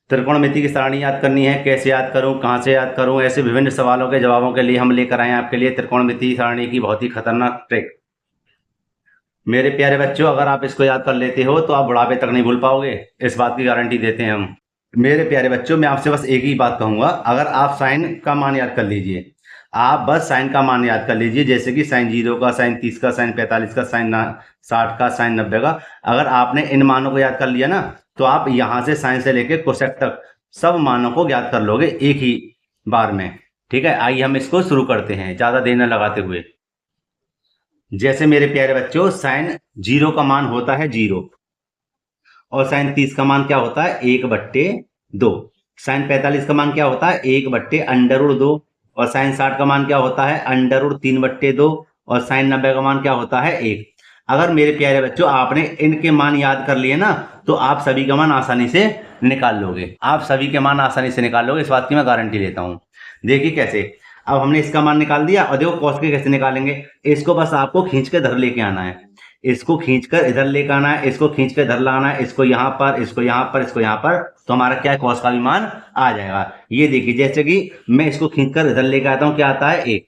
त्रिकोणमिति की सारणी याद करनी है, कैसे याद करूं, कहां से याद करूं, ऐसे विभिन्न सवालों के जवाबों के लिए हम लेकर आए हैं आपके लिए त्रिकोणमिति सारणी की बहुत ही खतरनाक ट्रिक। मेरे प्यारे बच्चों, अगर आप इसको याद कर लेते हो तो आप बुढ़ापे तक नहीं भूल पाओगे, इस बात की गारंटी देते हैं हम। मेरे प्यारे बच्चों, मैं आपसे बस एक ही बात कहूंगा, अगर आप साइन का मान याद कर लीजिए, आप बस साइन का मान याद कर लीजिए, जैसे कि साइन 0 का, साइन 30 का, साइन 45 का, साइन 60 का, साइन 90 का। अगर आपने इन मानों को याद कर लिया ना, तो आप यहां से साइन से लेकर कोसेक तक सब मानों को याद कर लोगे एक ही बार में। ठीक है, आइए हम इसको शुरू करते हैं ज्यादा देर न लगाते हुए। जैसे मेरे प्यारे बच्चों, साइन 0 का मान होता है 0, और साइन 30 का मान क्या होता है 1/2। साइन 45 का मान क्या होता है 1/√2, और साइन 60 का मान क्या होता है √3/2, और साइन 90 का मान क्या होता है 1। अगर मेरे प्यारे बच्चों आपने इनके मान याद कर लिए ना, तो आप सभी का मान आसानी से निकाल लोगे, आप सभी के मान आसानी से निकाल लोगे, इस बात की मैं गारंटी लेता हूं। देखिए कैसे, अब हमने इसका मान निकाल दिया, और देखो कॉस के कैसे निकालेंगे। इसको बस आपको खींच के इधर लेके आना है, इसको खींचकर इधर लेकर आना है, इसको खींचकर इधर लाना है, इसको यहाँ पर, इसको यहाँ पर, इसको यहाँ पर, तो हमारा क्या है कॉस का भी मान आ जाएगा। ये देखिए, जैसे कि मैं इसको खींचकर इधर लेकर आता हूँ, क्या आता है 1,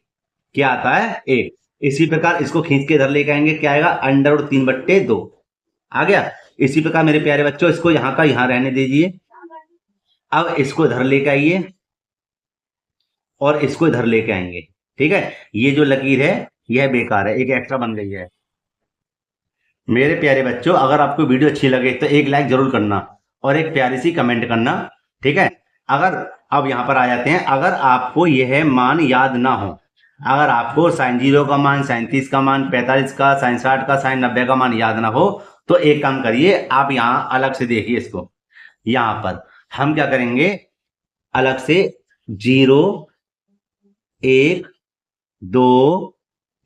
क्या आता है 1। इसी प्रकार इसको खींच के इधर लेकर आएंगे, क्या आएगा √3/2 आ गया। इसी प्रकार मेरे प्यारे बच्चों, इसको यहाँ का यहाँ रहने दीजिए, अब इसको इधर लेकर आइए और इसको इधर लेके आएंगे। ठीक है, ये जो लकीर है यह बेकार है, एक एक्स्ट्रा बन गई है। मेरे प्यारे बच्चों, अगर आपको वीडियो अच्छी लगे तो एक लाइक जरूर करना और एक प्यारी सी कमेंट करना। ठीक है, अगर अब यहां पर आ जाते हैं, अगर आपको यह मान याद ना हो, अगर आपको साइन 0 का मान, साइन 30 का मान, 45 का, साइन 60 का, साइन 90 का मान याद ना हो, तो एक काम करिए, आप यहां अलग से देखिए इसको। यहां पर हम क्या करेंगे, अलग से 0, 1, 2,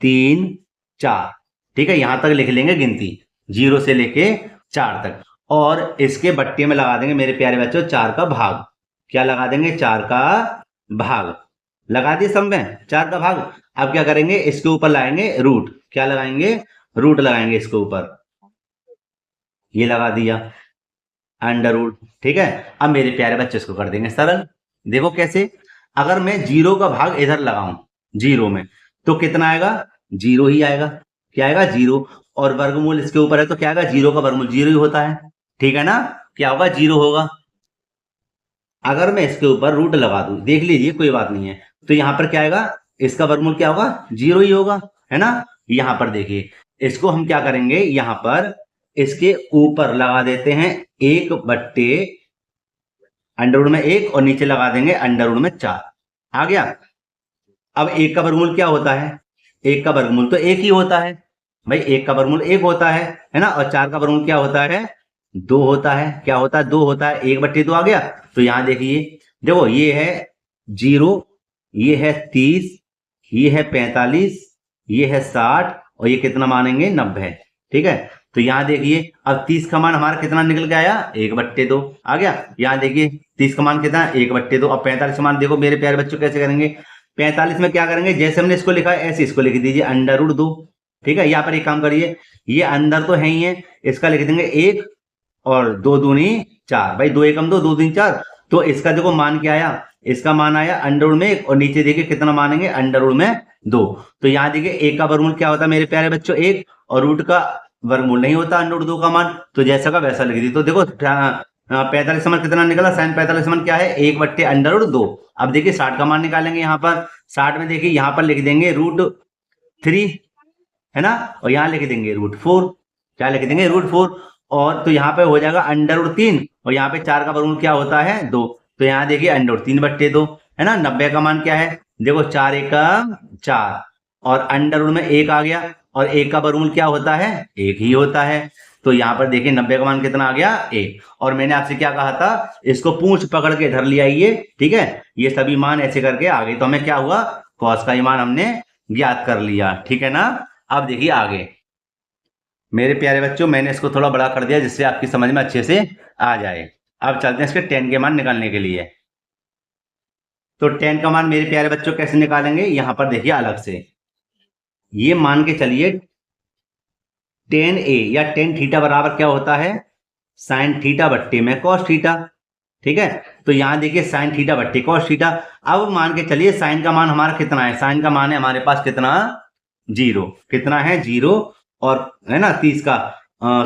3, 4, ठीक है, यहां तक लिख लेंगे गिनती 0 से लेके 4 तक, और इसके बट्टे में लगा देंगे मेरे प्यारे बच्चों 4 का भाग। क्या लगा देंगे 4 का भाग, लगा दिए सब में 4 का भाग। अब क्या करेंगे, इसके ऊपर लाएंगे रूट, क्या लगाएंगे रूट लगाएंगे इसके ऊपर, ये लगा दिया √। ठीक है, अब मेरे प्यारे बच्चे इसको कर देंगे सरल। देखो कैसे, अगर मैं 0 का भाग इधर लगाऊं 0 में, तो कितना आएगा 0 ही आएगा, क्या आएगा 0, और वर्गमूल इसके ऊपर है तो क्या आएगा 0 का वर्गमूल 0 ही होता है। ठीक है ना, क्या होगा 0 होगा। अगर मैं इसके ऊपर रूट लगा दूं, देख लीजिए कोई बात नहीं है, तो यहां पर क्या आएगा, इसका वर्गमूल क्या होगा 0 ही होगा, है ना। यहां पर देखिए, इसको हम क्या करेंगे, यहां पर इसके ऊपर लगा देते हैं 1/√1 और नीचे लगा देंगे √4 आ गया। अब 1 का वर्गमूल क्या होता है, 1 का वर्गमूल तो 1 ही होता है भाई, 1 का वर्गमूल 1 होता है ना, और 4 का वर्गमूल क्या होता है 2 होता है, क्या होता है 2 होता है, 1/2 आ गया। तो यहां देखिए, देखो ये है 0, ये है 30, ये है 45, ये है 60, और ये कितना मानेंगे 90। ठीक है, तो यहां देखिए, अब 30 का मान हमारा कितना निकल के आया 1/2 आ गया। यहां देखिए 30 का मान कितना 1/2। अब 45 का मान देखो मेरे प्यारे बच्चों कैसे करेंगे, 45 में क्या करेंगे, जैसे हमने इसको लिखा है ऐसे इसको लिख दीजिए √2। ठीक है, यहाँ पर एक काम करिए, ये अंदर तो है ही है, इसका लिख देंगे 1 और 2 दूनी 4, भाई 2 एकम 2, 2 दूनी 4, तो इसका देखो मान क्या आया, इसका मान आया √1, और नीचे देखिए कितना मानेंगे √2। तो यहाँ देखिए 1 का वर्गमूल क्या होता है मेरे प्यारे बच्चों 1, और रूट का वर्गमूल नहीं होता √2 का मान, तो जैसा का वैसा लिख दी। तो देखो 45 मान कितना निकला, साइन 45 मान क्या है 1/√2। अब देखिए 60 का मान निकालेंगे, यहाँ पर 60 में देखिए यहाँ पर लिख देंगे √3, है ना, और यहाँ लिख देंगे √4, क्या लिख देंगे √4, और तो यहाँ पे हो जाएगा √3, और यहाँ पे 4 का वर्गमूल क्या होता है 2, तो यहाँ देखिए √3/2, है ना। 90 का मान क्या है, देखो 4 एकम 4, और अंडर में 1 आ गया, और 1 का वर्गमूल क्या होता है 1 ही होता है। तो यहाँ पर देखिए 90 का मान कितना आ गया 1, और मैंने आपसे क्या कहा था, इसको पूंछ पकड़ के इधर ले आइए। ठीक है, ये सभी मान ऐसे करके आ गए, तो हमें क्या हुआ कॉस का मान हमने ज्ञात कर लिया। ठीक है ना, अब देखिए आगे मेरे प्यारे बच्चों, मैंने इसको थोड़ा बड़ा कर दिया जिससे आपकी समझ में अच्छे से आ जाए। अब चलते हैं इसके 10 के मान निकालने के लिए। तो 10 का मान मेरे प्यारे बच्चों कैसे निकालेंगे, यहां पर देखिए अलग से, ये मान के चलिए 10a या 10 थीटा बराबर क्या होता है, साइन थीटा बट्टे में कॉस थीटा। ठीक है। तो यहाँ देखिए साइन थीटा बट्टे कॉस थीटा। अब मान के चलिए साइन का मान हमारा कितना है, साइन का मान है हमारे पास कितना, 0। कितना है, 0। और है ना 30 का,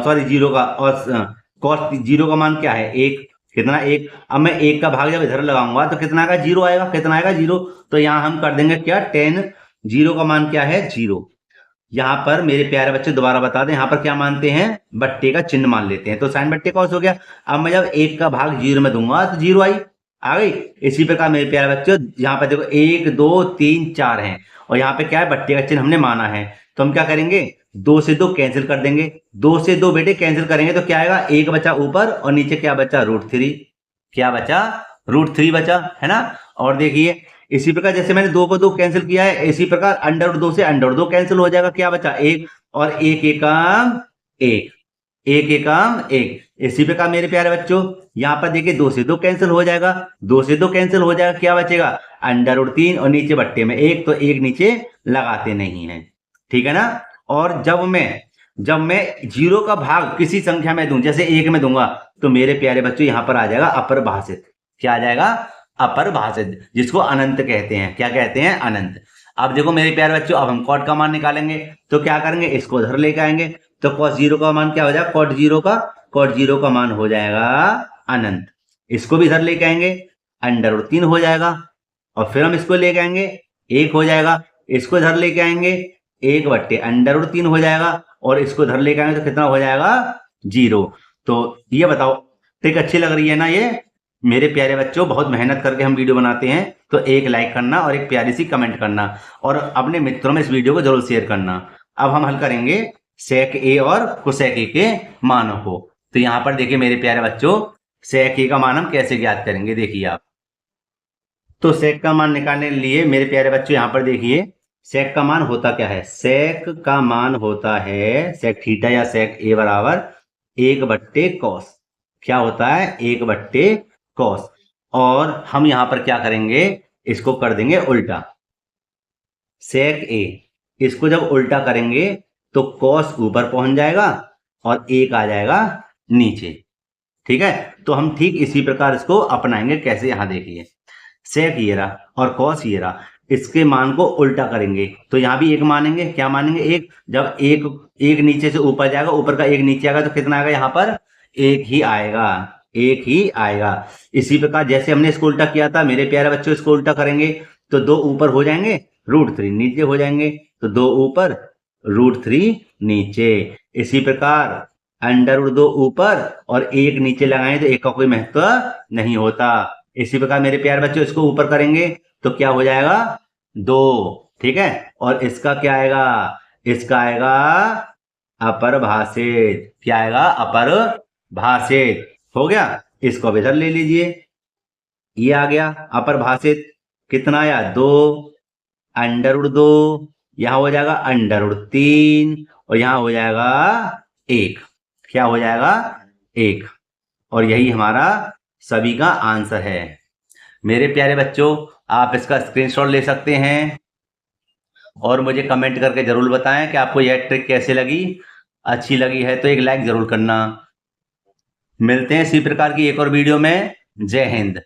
सॉरी 0 का, और कॉस 0 का मान क्या है, 1। कितना, 1। अब मैं 1 का भाग जब इधर लगाऊंगा तो कितना आएगा, 0 आएगा। कितना आएगा, 0। तो यहाँ हम कर देंगे क्या, 10। 0 का मान क्या है, 0। यहाँ पर मेरे प्यारे बच्चे दोबारा बता दें, यहाँ पर क्या मानते हैं, बट्टे का चिन्ह मान लेते हैं। तो साइन बट्टे कॉस हो गया। अब मैं जब 1 का भाग 0 में दूंगा तो 0 आ गई। इसी प्रकार मेरे प्यारे बच्चों यहाँ पर देखो 1 2 3 4 हैं, और यहाँ पे क्या है, बट्टे का चिन्ह हमने माना है। तो हम क्या करेंगे, 2 से 2 कैंसिल कर देंगे। 2 से 2 बेटे कैंसिल करेंगे तो क्या आएगा, 1 बचा ऊपर और नीचे क्या बचा, √3। क्या बचा, √3 बचा, है ना। और देखिए इसी प्रकार जैसे मैंने 2 को 2 कैंसिल किया है, इसी प्रकार √2 से √2 कैंसिल हो जाएगा। क्या बचा, 1। और 1 एकम 1, 1 एकम 1। इसी प्रकार मेरे प्यारे बच्चों यहाँ पर देखिए 2 से 2 कैंसिल हो जाएगा, 2 से 2 कैंसिल हो जाएगा। क्या बचेगा, √3 और नीचे बट्टे में 1, तो 1 नीचे लगाते नहीं है, ठीक है ना। और जब मैं 0 का भाग किसी संख्या में दूं, जैसे 1 में दूंगा, तो मेरे प्यारे बच्चों यहाँ पर आ जाएगा अपरिभाषित। क्या आ जाएगा, अपरिभाषित, जिसको अनंत कहते हैं। क्या कहते हैं, अनंत। अब देखो मेरे प्यारे बच्चों, अब हम कॉट का मान निकालेंगे, तो क्या करेंगे, इसको उधर लेके आएंगे। तो cos 0 का मान क्या हो जाएगा, cot 0 का मान हो जाएगा अनंत। इसको भी इधर लेके आएंगे, √3 हो जाएगा। और फिर हम इसको लेके आएंगे, 1 हो जाएगा। इसको इधर लेके आएंगे, 1 बट्टे √3 हो जाएगा। और इसको इधर लेके आएंगे तो कितना हो जाएगा, 0। तो ये बताओ, ट्रिक अच्छी लग रही है ना ये मेरे प्यारे बच्चों। बहुत मेहनत करके हम वीडियो बनाते हैं, तो एक लाइक करना और एक प्यारी सी कमेंट करना, और अपने मित्रों में इस वीडियो को जरूर शेयर करना। अब हम हल करेंगे सेक ए और कोसेक ए के मानों को। तो यहाँ पर देखिए मेरे प्यारे बच्चों, सेक ए का मान हम कैसे ज्ञात करेंगे, देखिए आप। तो सेक का मान निकालने के लिए मेरे प्यारे बच्चों यहाँ पर देखिए, सेक का मान होता क्या है, सेक का मान होता है सेक थीटा या सेक ए बराबर 1 बट्टे कॉस। क्या होता है, 1 बट्टे कॉस। और हम यहां पर क्या करेंगे, इसको कर देंगे उल्टा। सेक ए, इसको जब उल्टा करेंगे तो कॉस ऊपर पहुंच जाएगा और 1 आ जाएगा नीचे, ठीक है। तो हम ठीक इसी प्रकार इसको अपनाएंगे। कैसे, यहां देखिए, सेक ये रहा और कॉस ये रहा, इसके मान को उल्टा करेंगे तो यहां भी 1 मानेंगे। क्या मानेंगे, 1। जब एक नीचे से ऊपर जाएगा, ऊपर का 1 नीचे आएगा, तो कितना आएगा, यहाँ पर 1 ही आएगा, 1 ही आएगा। इसी प्रकार जैसे हमने इसको उल्टा किया था मेरे प्यारे बच्चों, इसको उल्टा करेंगे तो 2 ऊपर हो जाएंगे, √3 नीचे हो जाएंगे। तो 2 ऊपर, √3 नीचे। इसी प्रकार √2 ऊपर और 1 नीचे लगाएं तो 1 का कोई महत्व नहीं होता। इसी प्रकार मेरे प्यारे बच्चों इसको ऊपर करेंगे तो क्या हो जाएगा, 2, ठीक है। और इसका क्या आएगा, इसका आएगा अपरिभाषित। क्या आएगा, अपरिभाषित। हो गया। इसको अब इधर ले लीजिए, ये आ गया अपरिभाषित। कितना आया, 2, √2, यहां हो जाएगा √3 और यहां हो जाएगा 1। क्या हो जाएगा, 1। और यही हमारा सभी का आंसर है। मेरे प्यारे बच्चों, आप इसका स्क्रीनशॉट ले सकते हैं और मुझे कमेंट करके जरूर बताएं कि आपको यह ट्रिक कैसे लगी। अच्छी लगी है तो एक लाइक जरूर करना। मिलते हैं इसी प्रकार की एक और वीडियो में। जय हिंद।